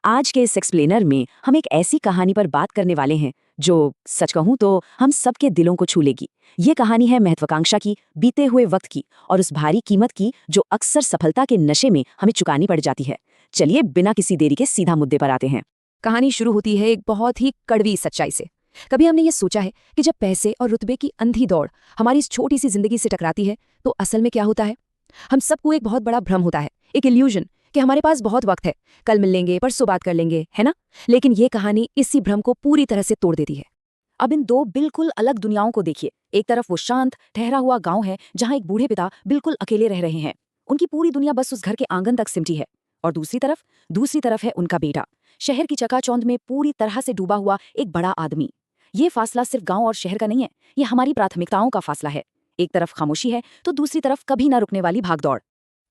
आज के इस एक्सप्लेनर में हम एक ऐसी कहानी पर बात करने वाले हैं जो सच कहूं तो हम सबके दिलों को छू लेगी। ये कहानी है महत्वाकांक्षा की, बीते हुए वक्त की और उस भारी कीमत की जो अक्सर सफलता के नशे में हमें चुकानी पड़ जाती है। चलिए बिना किसी देरी के सीधा मुद्दे पर आते हैं। कहानी शुरू होती है एक बहुत ही कड़वी सच्चाई से। कभी हमने ये सोचा है कि जब पैसे और रुतबे की अंधी दौड़ हमारी इस छोटी सी जिंदगी से टकराती है तो असल में क्या होता है? हम सबको एक बहुत बड़ा भ्रम होता है, एक इल्यूजन कि हमारे पास बहुत वक्त है, कल मिल लेंगे, परसों बात कर लेंगे, है ना? लेकिन ये कहानी इसी भ्रम को पूरी तरह से तोड़ देती है। अब इन दो बिल्कुल अलग दुनियाओं को देखिए। एक तरफ वो शांत ठहरा हुआ गांव है जहां एक बूढ़े पिता बिल्कुल अकेले रह रहे हैं। उनकी पूरी दुनिया बस उस घर के आंगन तक सिमटी है। और दूसरी तरफ है उनका बेटा, शहर की चकाचौंध में पूरी तरह से डूबा हुआ एक बड़ा आदमी। ये फासला सिर्फ गांव और शहर का नहीं है, ये हमारी प्राथमिकताओं का फासला है। एक तरफ खामोशी है तो दूसरी तरफ कभी ना रुकने वाली भागदौड़।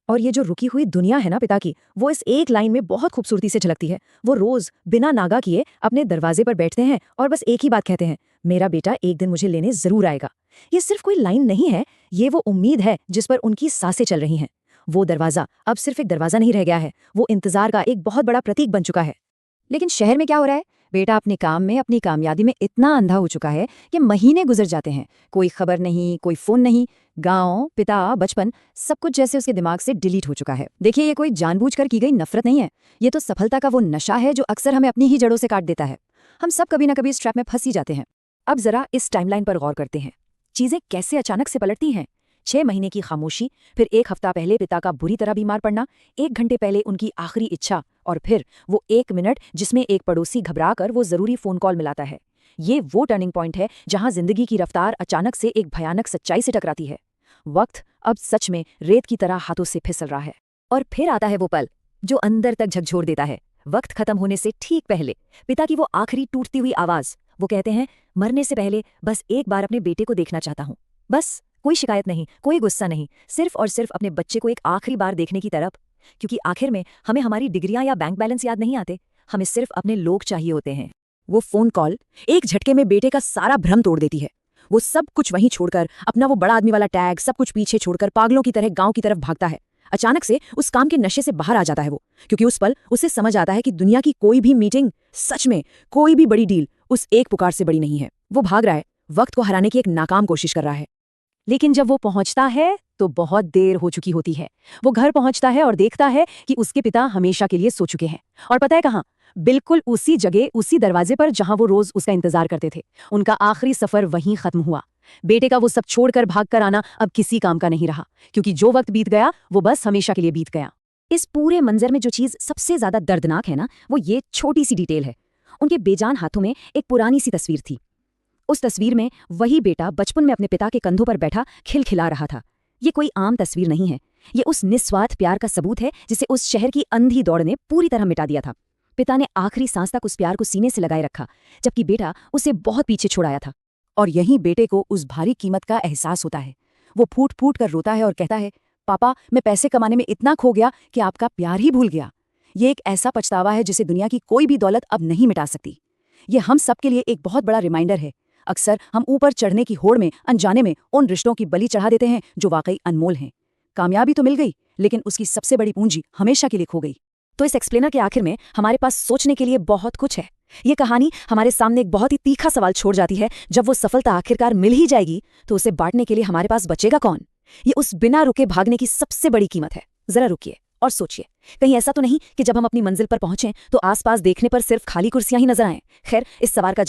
और ये जो रुकी हुई दुनिया है ना पिता की, वो इस एक लाइन में बहुत खूबसूरती से झलकती है। वो रोज बिना नागा किए अपने दरवाजे पर बैठते हैं और बस एक ही बात कहते हैं, मेरा बेटा एक दिन मुझे लेने जरूर आएगा। ये सिर्फ कोई लाइन नहीं है, ये वो उम्मीद है जिस पर उनकी सांसें चल रही हैं। वो दरवाजा अब सिर्फ एक दरवाजा नहीं रह गया है, वो इंतजार का एक बहुत बड़ा प्रतीक बन चुका है। लेकिन शहर में क्या हो रहा है? बेटा अपने काम में, अपनी कामयाबी में इतना अंधा हो चुका है कि महीने गुजर जाते हैं, कोई खबर नहीं, कोई फोन नहीं। गांव, पिता, बचपन, सब कुछ जैसे उसके दिमाग से डिलीट हो चुका है। देखिए, ये कोई जानबूझकर की गई नफरत नहीं है, ये तो सफलता का वो नशा है जो अक्सर हमें अपनी ही जड़ों से काट देता है। हम सब कभी ना कभी इस ट्रैप में फंस ही जाते हैं। अब जरा इस टाइमलाइन पर गौर करते हैं, चीजें कैसे अचानक से पलटती हैं। 6 महीने की खामोशी, फिर एक हफ्ता पहले पिता का बुरी तरह बीमार पड़ना, 1 घंटे पहले उनकी आखिरी इच्छा, और फिर वो 1 मिनट जिसमें एक पड़ोसी घबराकर वो जरूरी फोन कॉल मिलाता है। ये वो टर्निंग पॉइंट है जहां जिंदगी की रफ्तार अचानक से एक भयानक सच्चाई से टकराती है। वक्त अब सच में रेत की तरह हाथों से फिसल रहा है। और फिर आता है वो पल जो अंदर तक झकझोर देता है। वक्त खत्म होने से ठीक पहले पिता की वो आखिरी टूटती हुई आवाज। वो कहते हैं, मरने से पहले बस एक बार अपने बेटे को देखना चाहता हूं। बस, कोई शिकायत नहीं, कोई गुस्सा नहीं, सिर्फ और सिर्फ अपने बच्चे को एक आखिरी बार देखने की तरफ। क्योंकि आखिर में हमें हमारी डिग्रियां या बैंक बैलेंस याद नहीं आते, हमें सिर्फ अपने लोग चाहिए होते हैं। वो फोन कॉल एक झटके में बेटे का सारा भ्रम तोड़ देती है। वो सब कुछ वहीं छोड़कर, अपना वो बड़ा आदमी वाला टैग सब कुछ पीछे छोड़कर पागलों की तरह गांव की तरफ भागता है। अचानक से उस काम के नशे से बाहर आ जाता है वो, क्योंकि उस पल उसे समझ आता है कि दुनिया की कोई भी मीटिंग, सच में कोई भी बड़ी डील उस एक पुकार से बड़ी नहीं है। वो भाग रहा है, वक्त को हराने की एक नाकाम कोशिश कर रहा है। लेकिन जब वो पहुंचता है तो बहुत देर हो चुकी होती है। वो घर पहुंचता है और देखता है कि उसके पिता हमेशा के लिए सो चुके हैं। और पता है कहाँ? बिल्कुल उसी जगह, उसी दरवाजे पर जहां वो रोज उसका इंतजार करते थे। उनका आखिरी सफर वहीं खत्म हुआ। बेटे का वो सब छोड़कर भागकर आना अब किसी काम का नहीं रहा, क्योंकि जो वक्त बीत गया वो बस हमेशा के लिए बीत गया। इस पूरे मंजर में जो चीज सबसे ज्यादा दर्दनाक है ना, वो ये छोटी सी डिटेल है। उनके बेजान हाथों में एक पुरानी सी तस्वीर थी। उस तस्वीर में वही बेटा बचपन में अपने पिता के कंधों पर बैठा खिलखिला रहा था। ये कोई आम तस्वीर नहीं है, ये उस निस्वार्थ प्यार का सबूत है जिसे उस शहर की अंधी दौड़ ने पूरी तरह मिटा दिया था। पिता ने आखिरी सांस तक उस प्यार को सीने से लगाए रखा, जबकि बेटा उसे बहुत पीछे छोड़ाया था। और यहीं बेटे को उस भारी कीमत का एहसास होता है। वो फूट फूट कर रोता है और कहता है, पापा, मैं पैसे कमाने में इतना खो गया कि आपका प्यार ही भूल गया। ये एक ऐसा पछतावा है जिसे दुनिया की कोई भी दौलत अब नहीं मिटा सकती। ये हम सबके लिए एक बहुत बड़ा रिमाइंडर है। अक्सर हम ऊपर चढ़ने की होड़ में अनजाने में उन रिश्तों की बलि चढ़ा देते हैं जो वाकई अनमोल हैं। कामयाबी तो मिल गई, लेकिन उसकी सबसे बड़ी पूंजी हमेशा के लिए खो गई। तो इस एक्सप्लेनर के आखिर में हमारे पास सोचने के लिए बहुत कुछ है। ये कहानी हमारे सामने एक बहुत ही तीखा सवाल छोड़ जाती है, जब वो सफलता आखिरकार मिल ही जाएगी तो उसे बांटने के लिए हमारे पास बचेगा कौन? ये उस बिना रुके भागने की सबसे बड़ी कीमत है। जरा रुकिए और सोचिए, कहीं ऐसा तो नहीं कि जब हम अपनी मंजिल पर पहुंचें तो आसपास देखने पर सिर्फ खाली कुर्सियां ही नजर आएं। खैर, इस सवाल का